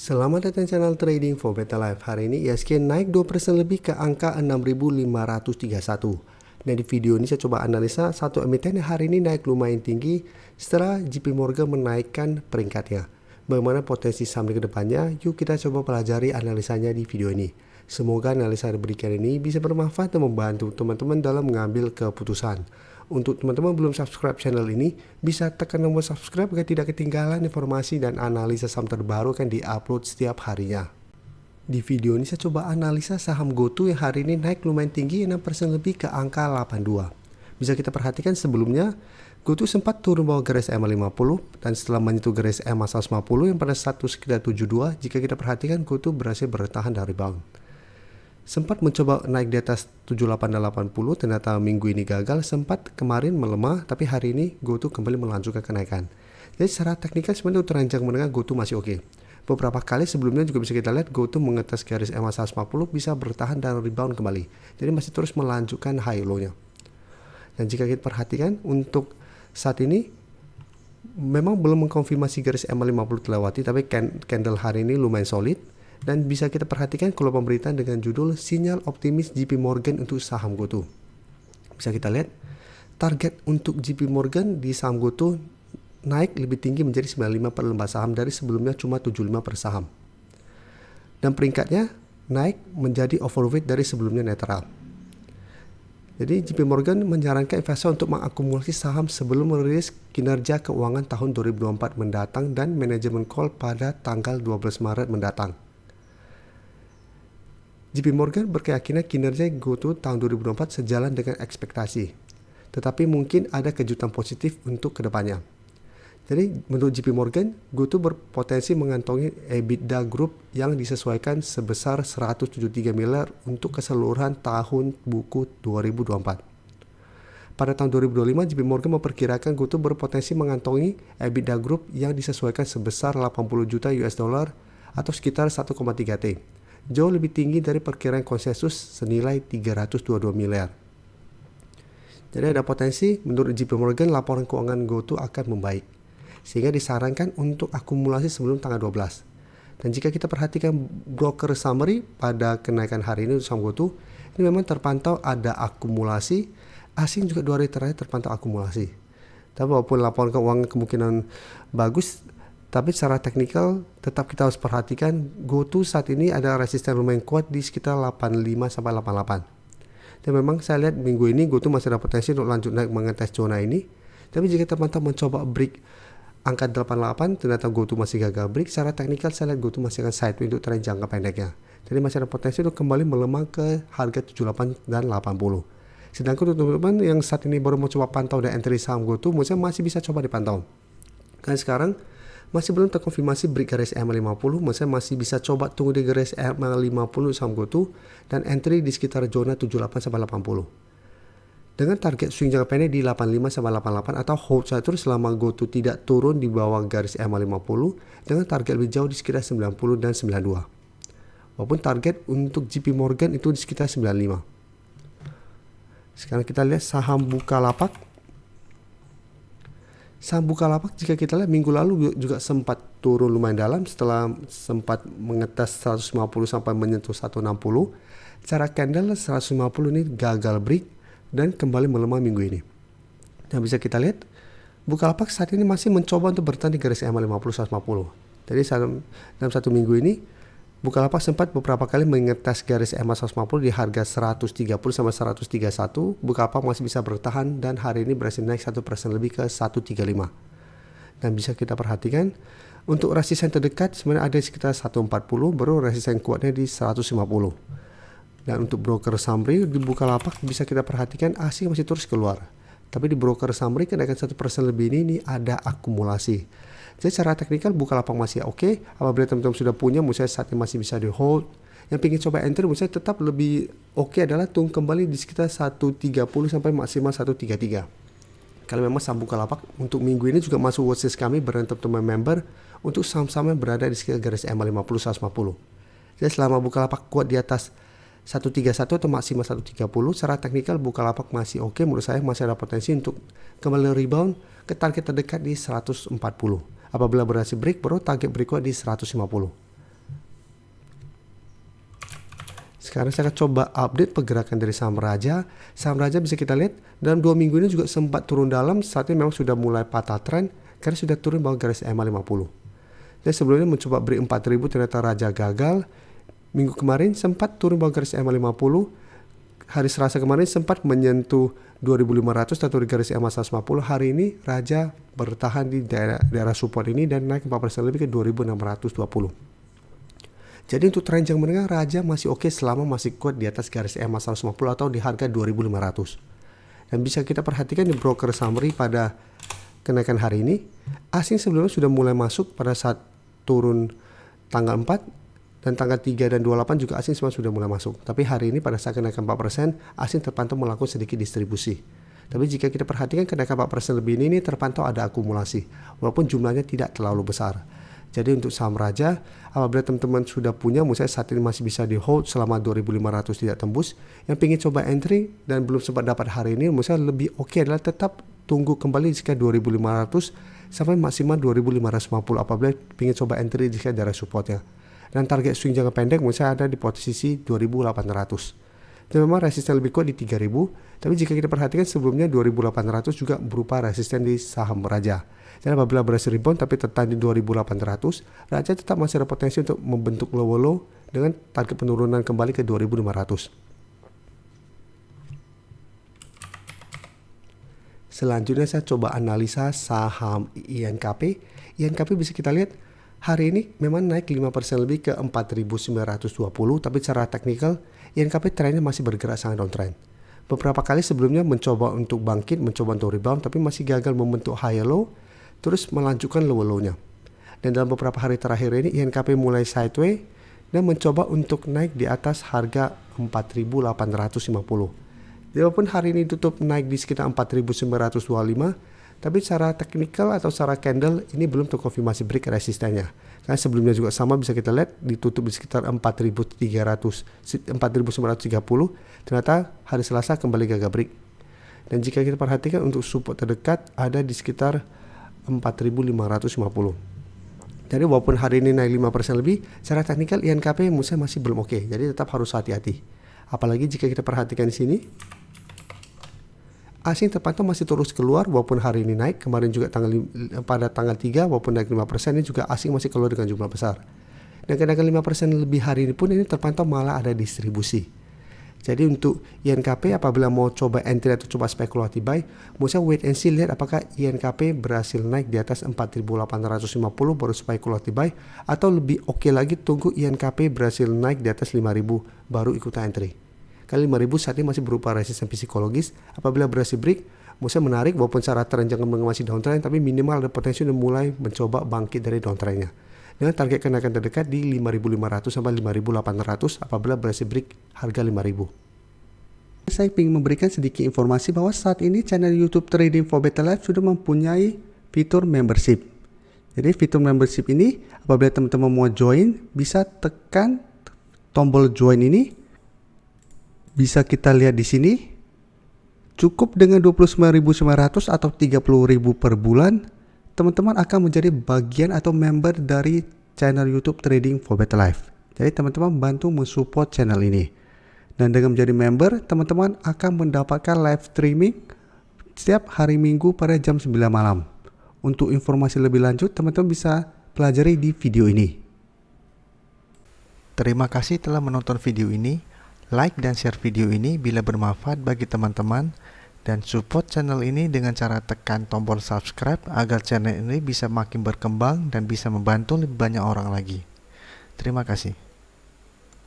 Selamat datang channel Trading for Better Life. Hari ini ISG naik 2% lebih ke angka 6.531. Dan di video ini saya coba analisa satu emiten yang hari ini naik lumayan tinggi setelah JP Morgan menaikkan peringkatnya. Bagaimana potensi saham ke depannya? Yuk kita coba pelajari analisanya di video ini. Semoga analisa yang diberikan ini bisa bermanfaat dan membantu teman-teman dalam mengambil keputusan. Untuk teman-teman belum subscribe channel ini, bisa tekan tombol subscribe agar tidak ketinggalan informasi dan analisa saham terbaru yang di-upload setiap harinya. Di video ini saya coba analisa saham GoTo yang hari ini naik lumayan tinggi 6% lebih ke angka 82. Bisa kita perhatikan sebelumnya, GoTo sempat turun bawah garis EMA 50 dan setelah menyentuh garis EMA 150 yang pada satu sekitar 72, jika kita perhatikan GoTo berhasil bertahan dari rebound. Sempat mencoba naik di atas 7880, ternyata minggu ini gagal, sempat kemarin melemah, tapi hari ini GoTo kembali melanjutkan kenaikan. Jadi secara teknikal sebenarnya untuk ranjang menengah GoTo masih oke. Beberapa kali sebelumnya juga bisa kita lihat GoTo mengetes garis EMA 150 bisa bertahan dan rebound kembali. Jadi masih terus melanjutkan high low-nya. Dan jika kita perhatikan untuk saat ini memang belum mengkonfirmasi garis EMA 50 terlewati, tapi candle hari ini lumayan solid. Dan bisa kita perhatikan kalau pemberitaan dengan judul sinyal optimis JP Morgan untuk saham GoTo. Bisa kita lihat target untuk JP Morgan di saham GoTo naik lebih tinggi menjadi 95 per lembar saham dari sebelumnya cuma 75 per saham. Dan peringkatnya naik menjadi overweight dari sebelumnya netral. Jadi JP Morgan menyarankan investor untuk mengakumulasi saham sebelum merilis kinerja keuangan tahun 2024 mendatang dan manajemen call pada tanggal 12 Maret mendatang. JP Morgan berkeyakinan kinerja GoTo tahun 2024 sejalan dengan ekspektasi, tetapi mungkin ada kejutan positif untuk kedepannya. Jadi menurut JP Morgan, GoTo berpotensi mengantongi EBITDA Group yang disesuaikan sebesar 173 miliar untuk keseluruhan tahun buku 2024. Pada tahun 2025, JP Morgan memperkirakan GoTo berpotensi mengantongi EBITDA Group yang disesuaikan sebesar 80 juta US dollar atau sekitar 1,3 T. Jauh lebih tinggi dari perkiraan konsensus senilai 322 miliar. Jadi ada potensi menurut JP Morgan laporan keuangan GoTo akan membaik, sehingga disarankan untuk akumulasi sebelum tanggal 12. Dan jika kita perhatikan broker summary pada kenaikan hari ini untuk saham GoTo, ini memang terpantau ada akumulasi, asing juga 2 hari terakhir terpantau akumulasi. Tapi walaupun laporan keuangan kemungkinan bagus, tapi secara teknikal tetap kita harus perhatikan GoTo saat ini ada resisten lumayan kuat di sekitar 85 sampai 88. Dan memang saya lihat minggu ini GoTo masih ada potensi untuk lanjut naik mengetes zona ini. Tapi jika teman-teman mencoba break angka 88 ternyata GoTo masih gagal break, secara teknikal saya lihat GoTo masih akan sideways untuk tren jangka pendeknya. Jadi masih ada potensi untuk kembali melemah ke harga 78 dan 80. Sedangkan untuk teman-teman yang saat ini baru mau coba pantau dan entry saham GoTo, menurut saya masih bisa coba dipantau. Karena sekarang masih belum terkonfirmasi break garis EMA 50, saya masih bisa coba tunggu di garis EMA 50 saham GoTo dan entry di sekitar zona 78 sampai 80. Dengan target swing jangka pendek di 85 sampai 88 atau hold saja terus selama GoTo tidak turun di bawah garis EMA 50 dengan target lebih jauh di sekitar 90 dan 92. Walaupun target untuk JP Morgan itu di sekitar 95. Sekarang kita lihat saham Bukalapak. Saham Bukalapak jika kita lihat minggu lalu juga sempat turun lumayan dalam setelah sempat mengetes 150 sampai menyentuh 160. Secara candle 150 ini gagal break dan kembali melemah minggu ini. Dan bisa kita lihat Bukalapak saat ini masih mencoba untuk bertahan di garis EMA 50 150. Jadi dalam satu minggu ini Bukalapak sempat beberapa kali mengetes garis EMA 150 di harga 130 sampai 131. Bukalapak masih bisa bertahan dan hari ini berhasil naik 1% lebih ke 135. Dan bisa kita perhatikan untuk resisten terdekat sebenarnya ada di sekitar 140, baru resisten kuatnya di 150. Dan untuk broker summary di Bukalapak bisa kita perhatikan asing masih terus keluar. Tapi di broker summary kenaikan 1% lebih ini ada akumulasi. Jadi secara teknikal Bukalapak masih oke. Apabila teman-teman sudah punya, menurut saya saat ini masih bisa di hold. Yang ingin coba enter, menurut saya tetap lebih oke adalah tunggu kembali di sekitar 130 sampai maksimal 133. Kalau memang saham Bukalapak untuk minggu ini juga masuk watchlist kami berantem teman member untuk saham-saham yang berada di sekitar garis EMA 50 150. Jadi selama Bukalapak kuat di atas 131 atau maksimal 130, secara teknikal Bukalapak masih oke. Menurut saya masih ada potensi untuk kembali rebound ke target terdekat di 140. Apabila berhasil break, baru target berikutnya di 150. Sekarang saya akan coba update pergerakan dari saham Raja. Saham Raja bisa kita lihat dalam 2 minggu ini juga sempat turun dalam. Saat ini memang sudah mulai patah tren karena sudah turun bawah garis EMA 50. Dan sebelumnya mencoba break 4000, ternyata Raja gagal. Minggu kemarin sempat turun bawah garis EMA 50. Hari Selasa kemarin sempat menyentuh 2500 atau di garis EMA 150. Hari ini Raja bertahan di daerah support ini dan naik 4% lebih ke 2620. Jadi untuk tren jangka menengah Raja masih oke selama masih kuat di atas garis EMA 150 atau di harga 2500. Dan bisa kita perhatikan di broker summary pada kenaikan hari ini, asing sebelumnya sudah mulai masuk pada saat turun tanggal 4 dan tanggal 3 dan 28 juga asing semua sudah mulai masuk. Tapi hari ini pada saat kenaikan 4%, asing terpantau melakukan sedikit distribusi. Tapi jika kita perhatikan kenaikan 4% lebih ini terpantau ada akumulasi, walaupun jumlahnya tidak terlalu besar. Jadi untuk saham Raja, apabila teman-teman sudah punya, misalnya saat ini masih bisa di hold selama 2500 tidak tembus, yang ingin coba entry dan belum sempat dapat hari ini, misalnya lebih oke adalah tetap tunggu kembali jika 2500 sampai maksimal 2550 apabila ingin coba entry jika daerah supportnya. Dan target swing jangka pendek misalnya ada di posisi 2800. Dan memang resisten lebih kuat di 3000, tapi jika kita perhatikan sebelumnya 2800 juga berupa resisten di saham Raja. Dan apabila berhasil rebound tapi tertahan di 2800, Raja tetap masih ada potensi untuk membentuk lower low dengan target penurunan kembali ke 2500. Selanjutnya saya coba analisa saham INKP. INKP bisa kita lihat hari ini memang naik 5% lebih ke 4.920, tapi secara teknikal INKP trennya masih bergerak sangat downtrend. Beberapa kali sebelumnya mencoba untuk bangkit, mencoba untuk rebound, tapi masih gagal membentuk higher low, terus melanjutkan lower low-nya. Dan dalam beberapa hari terakhir ini INKP mulai sideways dan mencoba untuk naik di atas harga 4.850. Walaupun hari ini tutup naik di sekitar 4.925, tapi secara teknikal atau secara candle ini belum terkonfirmasi break resistennya. Karena sebelumnya juga sama bisa kita lihat ditutup di sekitar 4.930. Ternyata hari Selasa kembali gagal break. Dan jika kita perhatikan untuk support terdekat ada di sekitar 4.550. Jadi walaupun hari ini naik 5% lebih, secara teknikal INKP masih belum oke. Jadi tetap harus hati-hati. Apalagi jika kita perhatikan di sini, asing terpantau masih terus keluar walaupun hari ini naik. Kemarin juga pada tanggal 3 walaupun naik 5% ini juga asing masih keluar dengan jumlah besar. Dan kenaikan 5% lebih hari ini pun ini terpantau malah ada distribusi. Jadi untuk INKP apabila mau coba entry atau coba spekulasi buy, bisa wait and see, lihat apakah INKP berhasil naik di atas 4.850 baru spekulasi buy, atau lebih oke lagi tunggu INKP berhasil naik di atas 5.000 baru ikutan entry. Kali 5.000 saat ini masih berupa resisten psikologis. Apabila berhasil break, Musa menarik walaupun secara tren jangka menengah masih downtrend, tapi minimal ada potensi untuk mulai mencoba bangkit dari downtrendnya. Dengan target kenaikan terdekat di 5.500 sampai 5.800 apabila berhasil break harga 5.000. Saya ingin memberikan sedikit informasi bahwa saat ini channel YouTube Trading for Better Life sudah mempunyai fitur membership. Jadi fitur membership ini apabila teman-teman mau join, bisa tekan tombol join ini. Bisa kita lihat di sini, cukup dengan 29.900 atau 30.000 per bulan, teman-teman akan menjadi bagian atau member dari channel YouTube Trading for Better Life. Jadi teman-teman bantu mensupport channel ini. Dan dengan menjadi member, teman-teman akan mendapatkan live streaming setiap hari Minggu pada jam 9 malam. Untuk informasi lebih lanjut, teman-teman bisa pelajari di video ini. Terima kasih telah menonton video ini. Like dan share video ini bila bermanfaat bagi teman-teman, dan support channel ini dengan cara tekan tombol subscribe agar channel ini bisa makin berkembang dan bisa membantu lebih banyak orang lagi. Terima kasih.